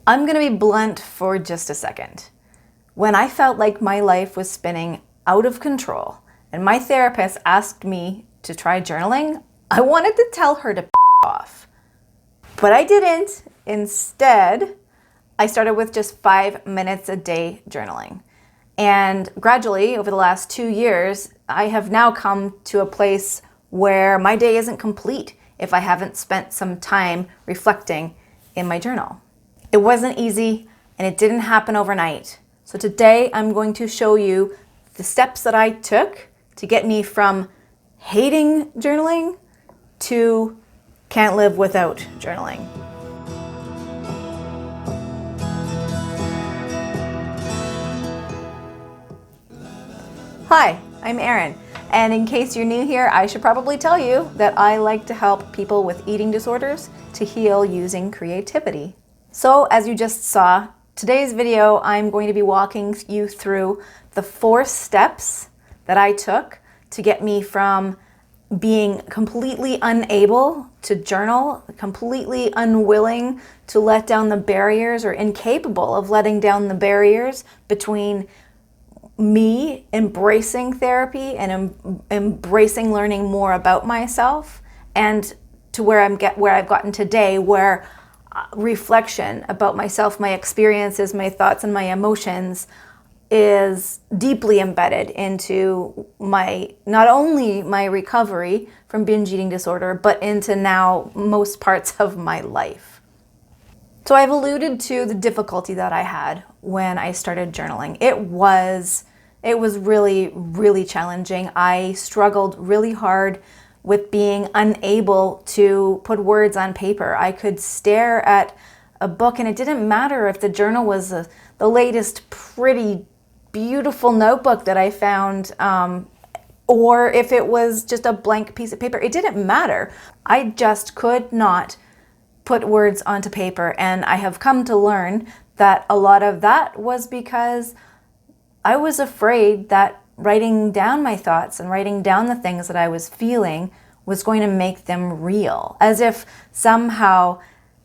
I'm gonna be blunt for just a second. When I felt like my life was spinning out of control and my therapist asked me to try journaling, I wanted to tell her to off. But I didn't. Instead, I started with just 5 minutes a day journaling. And gradually, over the last 2 years, I have now come to a place where my day isn't complete if I haven't spent some time reflecting in my journal. It wasn't easy and it didn't happen overnight. So today I'm going to show you the steps that I took to get me from hating journaling to can't live without journaling. Hi, I'm Erin, and in case you're new here, I should probably tell you that I like to help people with eating disorders to heal using creativity. So as you just saw, today's video, I'm going to be walking you through the 4 steps that I took to get me from being completely unable to journal, completely unwilling to let down the barriers or incapable of letting down the barriers between me embracing therapy and embracing learning more about myself, and to where I've gotten today, where reflection about myself, my experiences, my thoughts, and my emotions is deeply embedded into not only my recovery from binge eating disorder, but into now most parts of my life. So I've alluded to the difficulty that I had when I started journaling. It was really, really challenging. I struggled really hard with being unable to put words on paper. I could stare at a book and it didn't matter if the journal was the latest pretty beautiful notebook that I found, or if it was just a blank piece of paper. It didn't matter. I just could not put words onto paper, and I have come to learn that a lot of that was because I was afraid that writing down my thoughts and writing down the things that I was feeling was going to make them real, as if somehow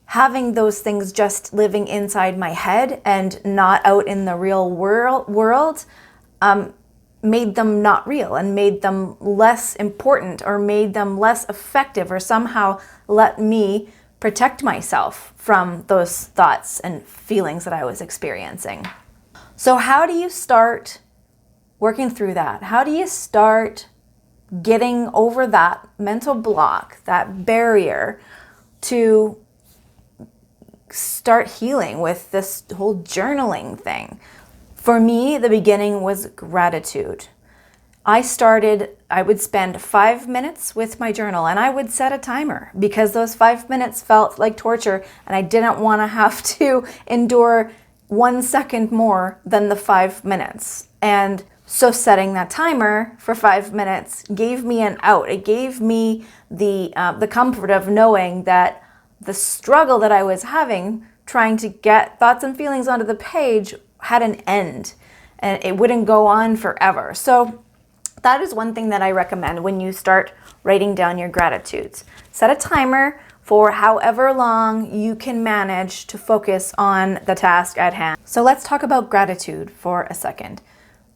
having those things just living inside my head and not out in the real world made them not real and made them less important or made them less effective, or somehow let me protect myself from those thoughts and feelings that I was experiencing. So how do you start working through that? How do you start getting over that mental block, that barrier, to start healing with this whole journaling thing? For me, the beginning was gratitude. I would spend 5 minutes with my journal, and I would set a timer because those 5 minutes felt like torture and I didn't want to have to endure 1 second more than the 5 minutes. And so setting that timer for 5 minutes gave me an out. It gave me the comfort of knowing that the struggle that I was having trying to get thoughts and feelings onto the page had an end, and it wouldn't go on forever. So that is one thing that I recommend when you start writing down your gratitudes. Set a timer for however long you can manage to focus on the task at hand. So let's talk about gratitude for a second.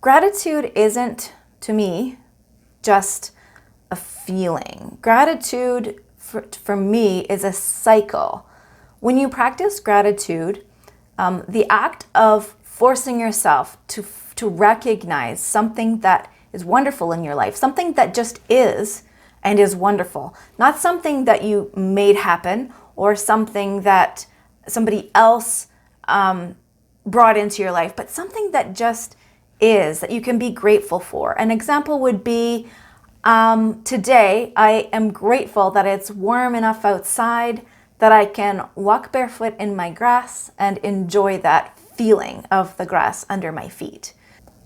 Gratitude isn't, to me, just a feeling. Gratitude for me is a cycle. When you practice gratitude, the act of forcing yourself to recognize something that is wonderful in your life, something that just is and is wonderful, not something that you made happen or something that somebody else brought into your life, but something that just is, that you can be grateful for. An example would be, today I am grateful that it's warm enough outside that I can walk barefoot in my grass and enjoy that feeling of the grass under my feet.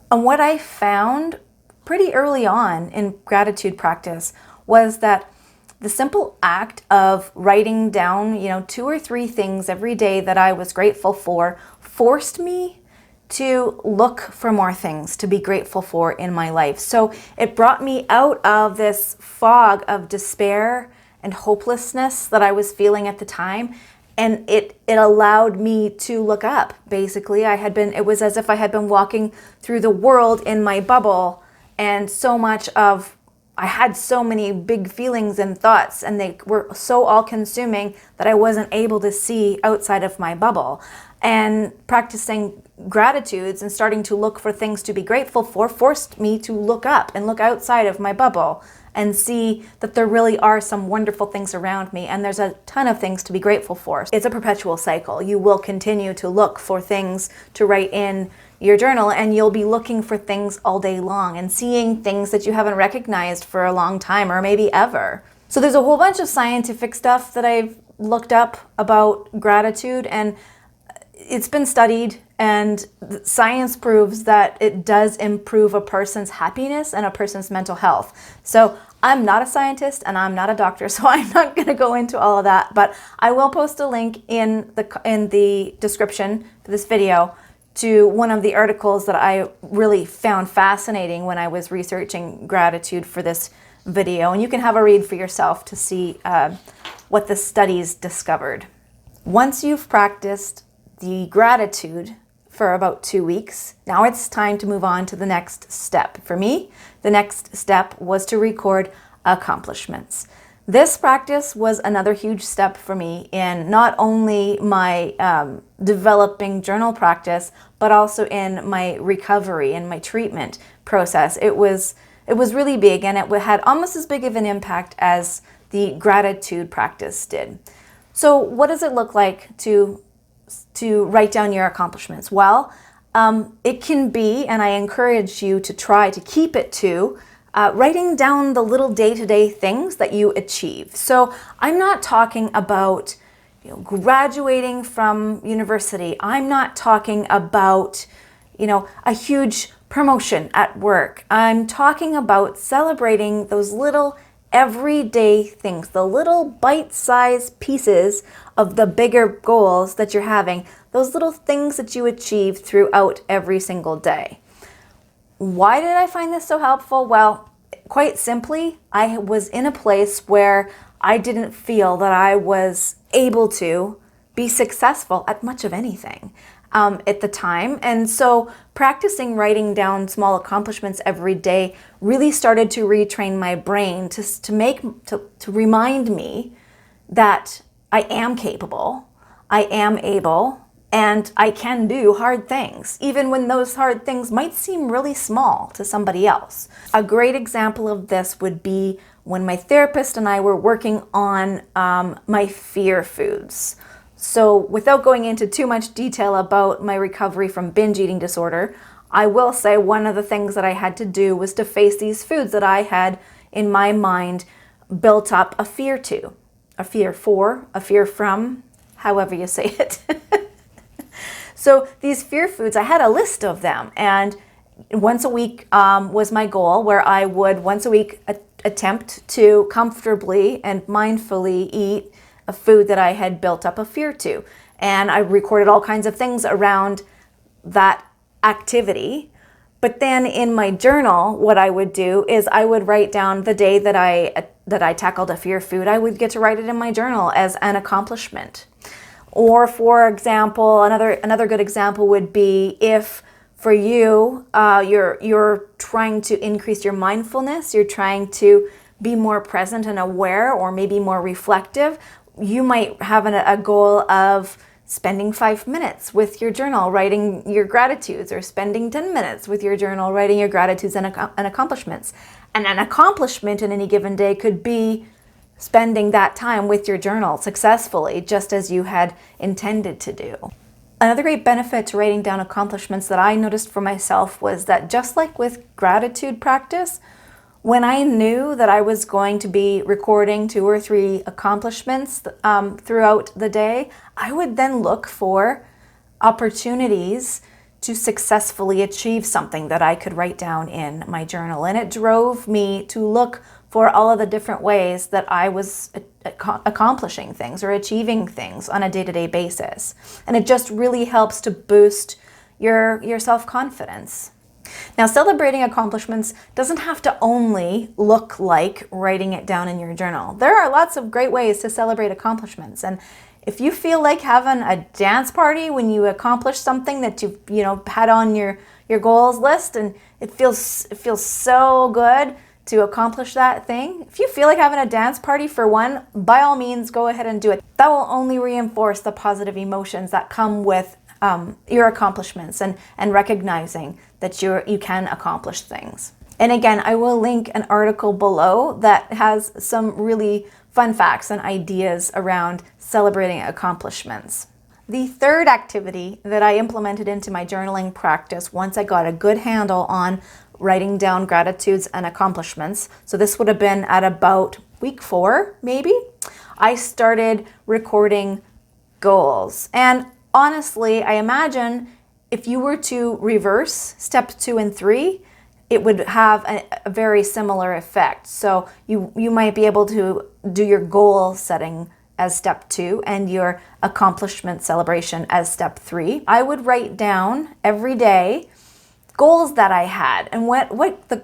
And what I found pretty early on in gratitude practice was that the simple act of writing down, 2 or 3 things every day that I was grateful for forced me to look for more things to be grateful for in my life. So it brought me out of this fog of despair and hopelessness that I was feeling at the time, And it allowed me to look up. Basically, it was as if I had been walking through the world in my bubble, and I had so many big feelings and thoughts, and they were so all-consuming that I wasn't able to see outside of my bubble. And practicing gratitudes and starting to look for things to be grateful for forced me to look up and look outside of my bubble and see that there really are some wonderful things around me, and there's a ton of things to be grateful for. It's a perpetual cycle. You will continue to look for things to write in your journal, and you'll be looking for things all day long and seeing things that you haven't recognized for a long time or maybe ever. So there's a whole bunch of scientific stuff that I've looked up about gratitude, and it's been studied, and science proves that it does improve a person's happiness and a person's mental health. So I'm not a scientist and I'm not a doctor, so I'm not going to go into all of that, but I will post a link in the description for this video to one of the articles that I really found fascinating when I was researching gratitude for this video, and you can have a read for yourself to see what the studies discovered. Once you've practiced the gratitude for about 2 weeks, now it's time to move on to the next step. For me, the next step was to record accomplishments. This practice was another huge step for me in not only my developing journal practice, but also in my recovery and my treatment process. It was really big, and it had almost as big of an impact as the gratitude practice did. So what does it look like to write down your accomplishments? Well, it can be, and I encourage you to try to keep it to, writing down the little day-to-day things that you achieve. So I'm not talking about graduating from university. I'm not talking about a huge promotion at work. I'm talking about celebrating those little everyday things, the little bite-sized pieces of the bigger goals that you're having, those little things that you achieve throughout every single day. Why did I find this so helpful? Well, quite simply, I was in a place where I didn't feel that I was able to be successful at much of anything at the time. And so practicing writing down small accomplishments every day really started to retrain my brain to remind me that I am capable, I am able, and I can do hard things, even when those hard things might seem really small to somebody else. A great example of this would be when my therapist and I were working on my fear foods. So without going into too much detail about my recovery from binge eating disorder, I will say one of the things that I had to do was to face these foods that I had in my mind built up a fear to, a fear for, a fear from, however you say it. So these fear foods, I had a list of them, and once a week was my goal, where I would once a week attempt to comfortably and mindfully eat a food that I had built up a fear to. And I recorded all kinds of things around that activity. But then in my journal, what I would do is I would write down the day that I tackled a fear food. I would get to write it in my journal as an accomplishment. Or for example, another good example would be if for you, you're trying to increase your mindfulness, you're trying to be more present and aware, or maybe more reflective, you might have a goal of spending 5 minutes with your journal writing your gratitudes, or spending 10 minutes with your journal writing your gratitudes and accomplishments. And an accomplishment in any given day could be spending that time with your journal successfully, just as you had intended to do. Another great benefit to writing down accomplishments that I noticed for myself was that, just like with gratitude practice, when I knew that I was going to be recording 2 or 3 accomplishments throughout the day, I would then look for opportunities to successfully achieve something that I could write down in my journal. And it drove me to look for all of the different ways that I was accomplishing things or achieving things on a day-to-day basis. And it just really helps to boost your self-confidence. Now, celebrating accomplishments doesn't have to only look like writing it down in your journal. There are lots of great ways to celebrate accomplishments, and If you feel like having a dance party when you accomplish something that you've, had on your goals list, and it feels so good to accomplish that thing. If you feel like having a dance party for one, by all means, go ahead and do it. That will only reinforce the positive emotions that come with your accomplishments and recognizing that you can accomplish things. And again, I will link an article below that has some really fun facts and ideas around celebrating accomplishments. The third activity that I implemented into my journaling practice once I got a good handle on writing down gratitudes and accomplishments, so this would have been at about week 4, maybe, I started recording goals. And honestly, I imagine if you were to reverse step 2 and 3, it would have a very similar effect. So you might be able to do your goal setting as step 2 and your accomplishment celebration as step 3. I would write down every day goals that I had, and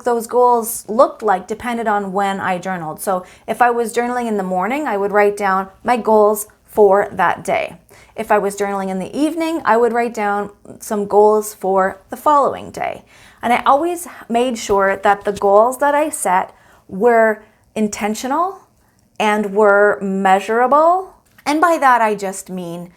those goals looked like depended on when I journaled. So if I was journaling in the morning, I would write down my goals for that day. If I was journaling in the evening, I would write down some goals for the following day. And I always made sure that the goals that I set were intentional and were measurable. And by that, I just mean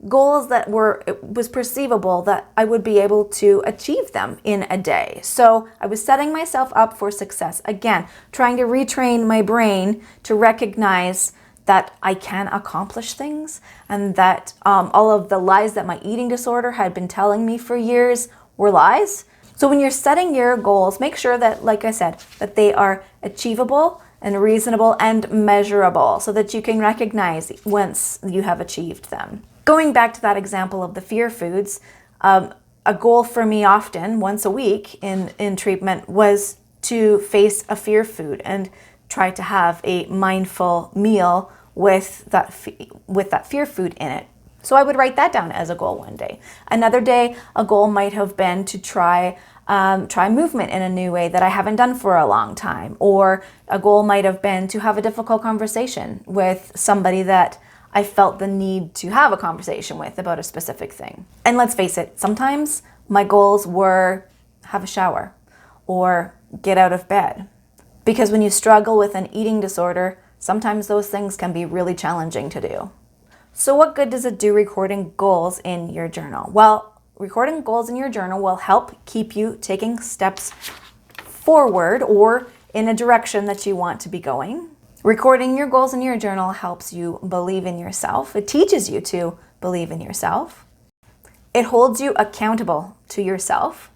goals that it was perceivable that I would be able to achieve them in a day. So I was setting myself up for success. Again, trying to retrain my brain to recognize that I can accomplish things, and that all of the lies that my eating disorder had been telling me for years were lies. So when you're setting your goals, make sure that, like I said, that they are achievable and reasonable and measurable so that you can recognize once you have achieved them. Going back to that example of the fear foods, a goal for me often, once a week in treatment, was to face a fear food and try to have a mindful meal with that fear food in it. So I would write that down as a goal one day. Another day, a goal might have been to try movement in a new way that I haven't done for a long time. Or a goal might have been to have a difficult conversation with somebody that I felt the need to have a conversation with about a specific thing. And let's face it, sometimes my goals were have a shower or get out of bed. Because when you struggle with an eating disorder, sometimes those things can be really challenging to do. So what good does it do recording goals in your journal? Well, recording goals in your journal will help keep you taking steps forward or in a direction that you want to be going. Recording your goals in your journal helps you believe in yourself. It teaches you to believe in yourself. It holds you accountable to yourself.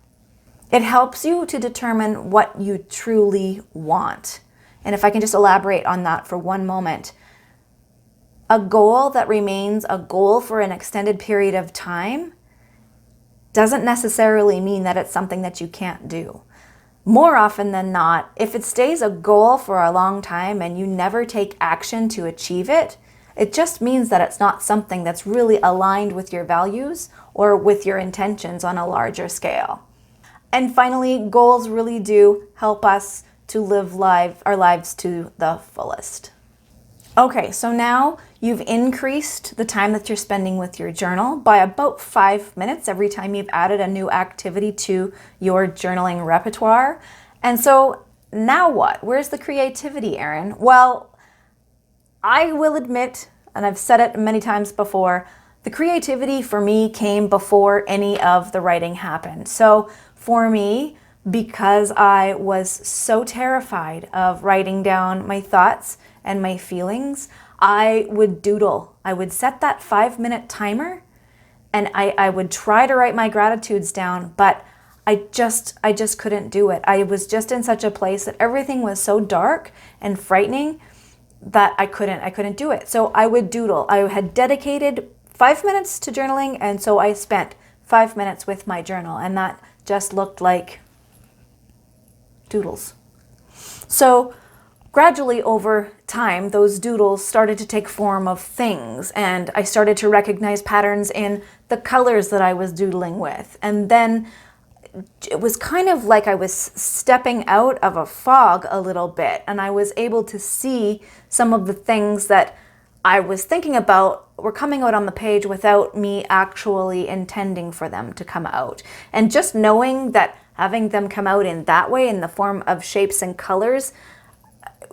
It helps you to determine what you truly want. And if I can just elaborate on that for one moment, a goal that remains a goal for an extended period of time doesn't necessarily mean that it's something that you can't do. More often than not, if it stays a goal for a long time and you never take action to achieve it, it just means that it's not something that's really aligned with your values or with your intentions on a larger scale. And finally, goals really do help us to live our lives to the fullest. Okay, so now you've increased the time that you're spending with your journal by about 5 minutes every time you've added a new activity to your journaling repertoire. And so now what? Where's the creativity, Erin? Well, I will admit, and I've said it many times before, the creativity for me came before any of the writing happened. So for me, because I was so terrified of writing down my thoughts and my feelings, I would doodle. I would set that 5-minute timer and I would try to write my gratitudes down, but I just couldn't do it. I was just in such a place that everything was so dark and frightening that I couldn't do it. So I would doodle. I had dedicated 5 minutes to journaling, and so I spent 5 minutes with my journal, and that just looked like doodles. So gradually over time, those doodles started to take form of things, and I started to recognize patterns in the colors that I was doodling with. And then it was kind of like I was stepping out of a fog a little bit, and I was able to see some of the things that I was thinking about were coming out on the page without me actually intending for them to come out. And just knowing that having them come out in that way, in the form of shapes and colors,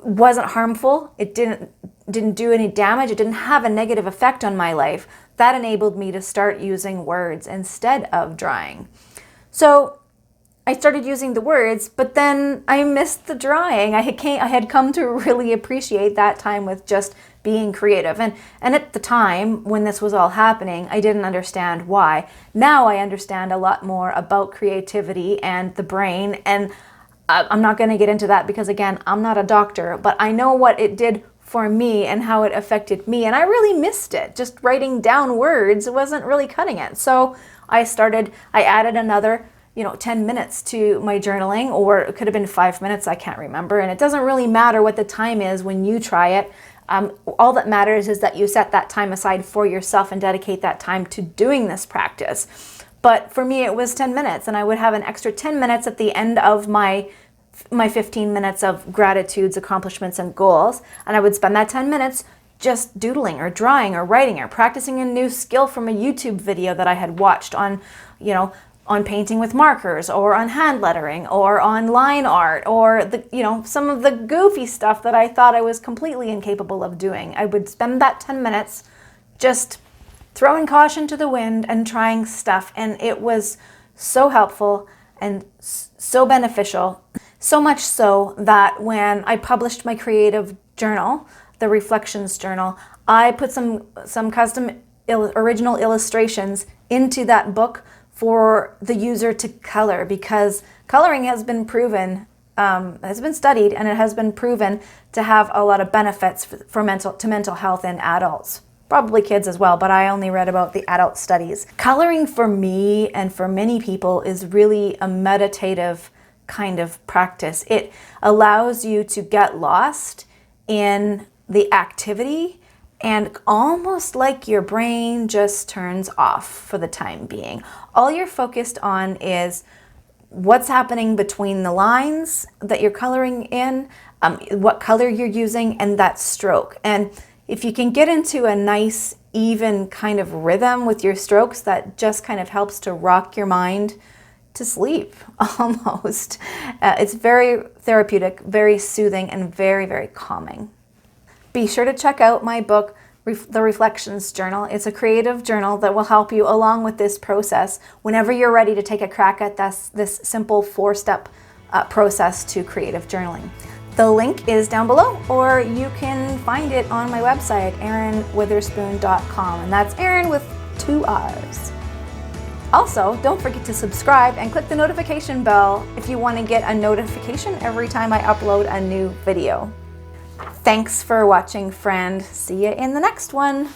wasn't harmful. It didn't do any damage. It didn't have a negative effect on my life. That enabled me to start using words instead of drawing. So I started using the words, but then I missed the drawing. I had come to really appreciate that time with just being creative. And at the time when this was all happening, I didn't understand why. Now I understand a lot more about creativity and the brain. And I'm not going to get into that because, again, I'm not a doctor, but I know what it did for me and how it affected me. And I really missed it. Just writing down words wasn't really cutting it. So I added another 10 minutes to my journaling, or it could have been 5 minutes, I can't remember. And it doesn't really matter what the time is when you try it. All that matters is that you set that time aside for yourself and dedicate that time to doing this practice. But for me, it was 10 minutes, and I would have an extra 10 minutes at the end of my 15 minutes of gratitudes, accomplishments, and goals. And I would spend that 10 minutes just doodling or drawing or writing or practicing a new skill from a YouTube video that I had watched on painting with markers, or on hand lettering, or on line art, or some of the goofy stuff that I thought I was completely incapable of doing. I would spend that 10 minutes just throwing caution to the wind and trying stuff, and it was so helpful and so beneficial. So much so that when I published my creative journal, the Reflections Journal, I put some custom original illustrations into that book for the user to color, because coloring has been proven, has been studied, and it has been proven to have a lot of benefits for mental health in adults. Probably kids as well, but I only read about the adult studies. Coloring for me and for many people is really a meditative kind of practice. It allows you to get lost in the activity, and almost like your brain just turns off for the time being. All you're focused on is what's happening between the lines that you're coloring in, what color you're using, and that stroke. And if you can get into a nice, even kind of rhythm with your strokes, that just kind of helps to rock your mind to sleep, almost. It's very therapeutic, very soothing, and very, very calming. Be sure to check out my book, The Reflections Journal. It's a creative journal that will help you along with this process whenever you're ready to take a crack at this simple 4-step process to creative journaling. The link is down below, or you can find it on my website, erinwitherspoon.com, and that's Erin with 2 R's. Also, don't forget to subscribe and click the notification bell if you want to get a notification every time I upload a new video. Thanks for watching, friend. See you in the next one.